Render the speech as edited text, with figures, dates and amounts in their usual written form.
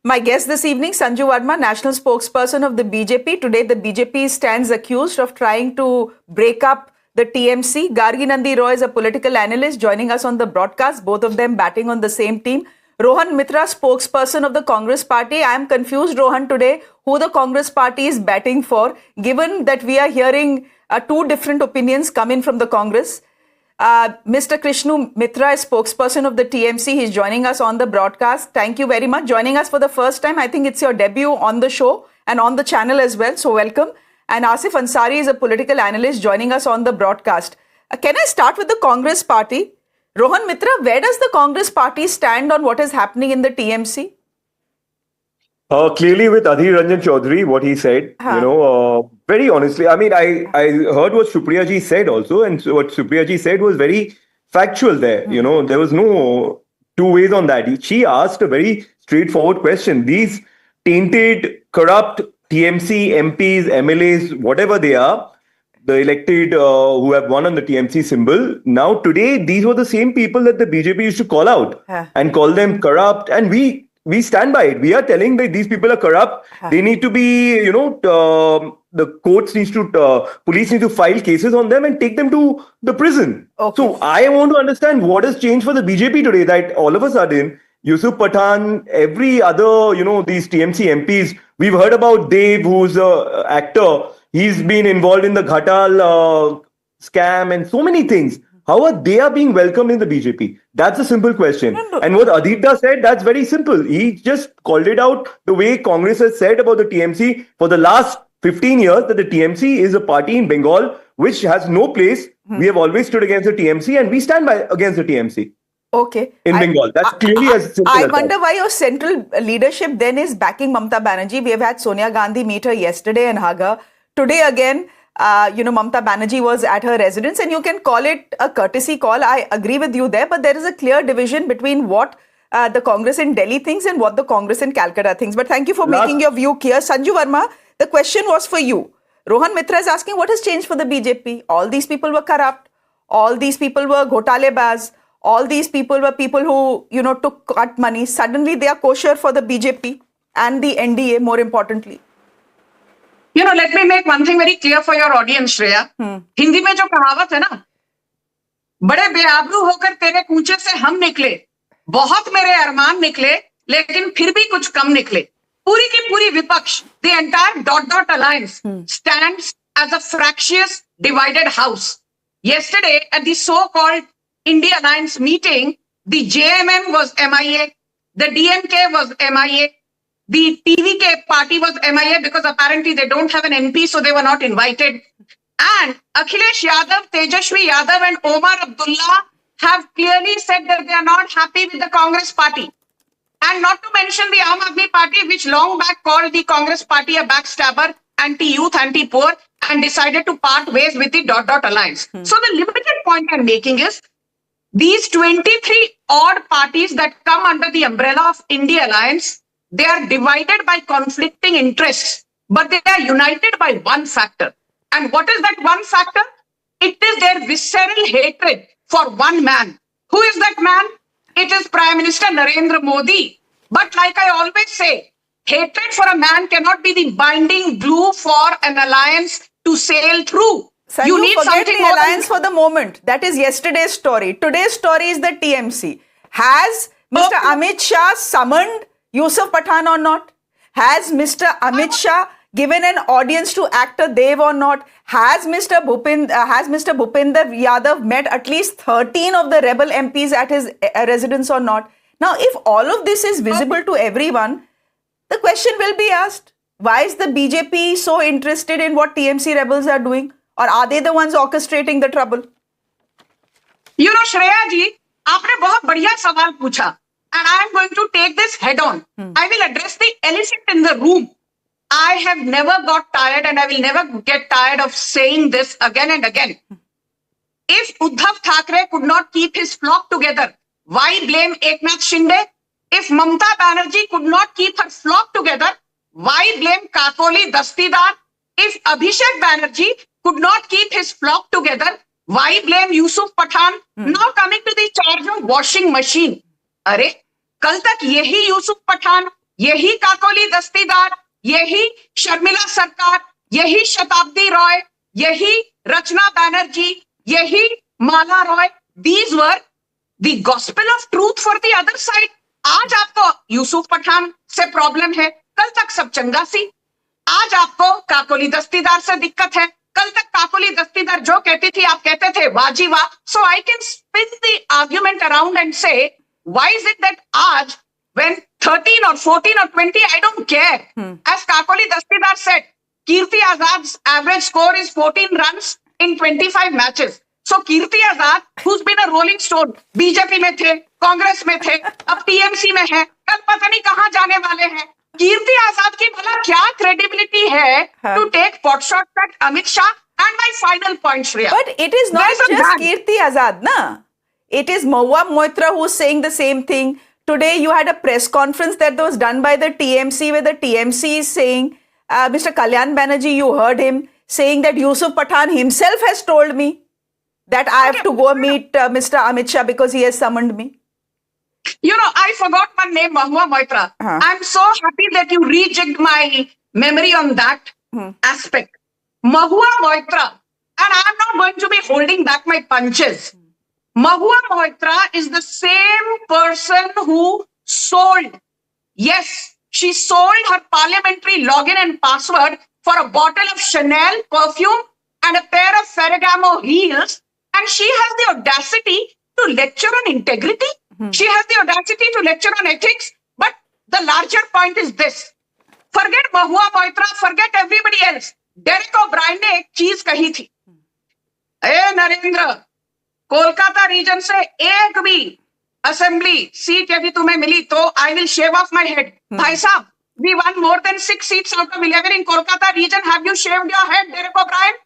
My guest this evening, Sanju Verma, national spokesperson of the BJP. Today, the BJP stands accused of trying to break up the TMC. Gargi Nandi Roy is a political analyst joining us on the broadcast, both of them batting on the same team. Rohan Mitra, spokesperson of the Congress party. I am confused, Rohan, today, who the Congress party is batting for, given that we are hearing two different opinions coming from the Congress. Mr. Krishnu Mitra is spokesperson of the TMC. He's joining us on the broadcast. Thank you very much. Joining us for the first time. I think it's your debut on the show and on the channel as well. So welcome. And Asif Ansari is a political analyst joining us on the broadcast. Can I start with the Congress party? Rohan Mitra, where does the Congress party stand on what is happening in the TMC? Clearly with Adhir Ranjan Chaudhary, what he said, very honestly, I mean, I heard what Supriya ji said also, and what Supriya ji said was very factual there. There was no two ways on that. She asked a very straightforward question. These tainted, corrupt TMC MPs, MLAs, whatever they are, the elected who have won on the TMC symbol, now today, these were the same people that the BJP used to call out and call them corrupt, and we stand by it. We are telling that these people are corrupt. They need to be, the courts needs to, police need to file cases on them and take them to the prison. Okay. So I want to understand what has changed for the BJP today that all of a sudden, Yusuf Pathan, every other, these TMC MPs, we've heard about Dev, who's an actor. He's been involved in the Ghatal scam and so many things. How are they being welcomed in the BJP? That's a simple question. No. And what Aditya said, that's very simple. He just called it out the way Congress has said about the TMC for the last 15 years, that the TMC is a party in Bengal which has no place. We have always stood against the TMC and we stand by against the TMC. Okay. In Bengal. That's clearly as simple I as wonder that. Why your central leadership then is backing Mamta Banerjee. We have had Sonia Gandhi meet her yesterday in Haga. Today again, Mamta Banerjee was at her residence, and you can call it a courtesy call. I agree with you there, but there is a clear division between what the Congress in Delhi thinks and what the Congress in Calcutta thinks. But thank you for making your view clear. Sanju Verma, the question was for you. Rohan Mitra is asking what has changed for the BJP. All these people were corrupt. All these people were ghotalebaz. All these people were people who, took cut money. Suddenly they are kosher for the BJP and the NDA, more importantly. Let me make one thing very clear for your audience, Shreya. Hindi में जो कहावत है ना, बड़े बेआबरू होकर तेरे कूचे से हम निकले, बहुत मेरे अरमान निकले, लेकिन फिर भी कुछ कम निकले. पूरी की पूरी विपक्ष, the entire dot alliance stands as a fractious, divided house. Yesterday, at the so-called India Alliance meeting, the JMM was MIA, the DMK was MIA, the TVK party was MIA because apparently they don't have an MP, so they were not invited. And Akhilesh Yadav, Tejashwi Yadav and Omar Abdullah have clearly said that they are not happy with the Congress party. And not to mention the Aam Aadmi party, which long back called the Congress party a backstabber, anti-youth, anti-poor, and decided to part ways with the dot alliance. So the limited point I'm making is, these 23 odd parties that come under the umbrella of India Alliance, they are divided by conflicting interests, but they are united by one factor. And what is that one factor? It is their visceral hatred for one man. Who is that man? It is Prime Minister Narendra Modi. But like I always say, hatred for a man cannot be the binding glue for an alliance to sail through. Sanju, you need something the alliance for the moment. That is yesterday's story. Today's story is the TMC. Has Mr. Amit Shah summoned Yusuf Pathan or not? Has Mr. Amit Shah given an audience to actor Dev or not? Has Mr. Bhupinder Yadav met at least 13 of the rebel MPs at his residence or not? Now, if all of this is visible to everyone, the question will be asked, why is the BJP so interested in what TMC rebels are doing? Or are they the ones orchestrating the trouble? Shreya ji, आपने बहुत बढ़िया सवाल पूछा. And I am going to take this head on. I will address the elephant in the room. I have never got tired and I will never get tired of saying this again and again. If Uddhav Thackeray could not keep his flock together, why blame Eknath Shinde? If Mamta Banerjee could not keep her flock together, why blame Kakoli Dastidar? If Abhishek Banerjee could not keep his flock together, why blame Yusuf Pathan? Now coming to the charge of washing machine. अरे कल तक यही यूसुफ पठान यही काकोली दस्तीदार, यही शर्मिला सरकार, यही शताब्दी रॉय, यही रचना बैनर्जी, यही Mala Roy, these were the gospel of truth for the other side. आज आपको यूसुफ पठान से प्रॉब्लम है, कल तक सब चंगा सी। आज आपको काकोली दस्तीदार से दिक्कत है, कल तक काकोली दस्तीदार जो कहती थी आप कहते थे वाह जी वाह। So I can spin the argument around and say why is it that आज when 13 or 14 or 20, I don't care. As Kakoli Dastidar said, Kirti Azad's average score is 14 runs in 25 matches. So Kirti Azad, who's been a rolling stone, BJP में थे, कांग्रेस में थे, अब TMC में है, कल पता नहीं कहां जाने वाले हैं। कीर्ति आजाद की भला क्या credibility है to take pot shots at Amit Shah? And my final point, Shreya. But it is not just Kirti Azad, na? It is Mahua Moitra who's saying the same thing. Today, you had a press conference that was done by the TMC, where the TMC is saying, Mr. Kalyan Banerjee, you heard him saying that Yusuf Pathan himself has told me that I have to go meet Mr. Amit Shah because he has summoned me. You know, I forgot my name, Mahua Moitra. I'm so happy that you rejigged my memory on that aspect. Mahua Moitra, and I'm not going to be holding back my punches. Mahua Moitra is the same person who sold, yes, she sold her parliamentary login and password for a bottle of Chanel perfume and a pair of Ferragamo heels, and she has the audacity to lecture on integrity. She has the audacity to lecture on ethics. But the larger point is this. Forget Mahua Moitra, forget everybody else. Derek O'Brien ने एक चीज कही थी, Narendra, Kolkata reason से एक भी assembly seat यदि तुम्हें मिली तो I will shave off my head. भाई साहब, we won more than 6 seats out of 11 in Kolkata region. Have you shaved your head, Derek O'Brien?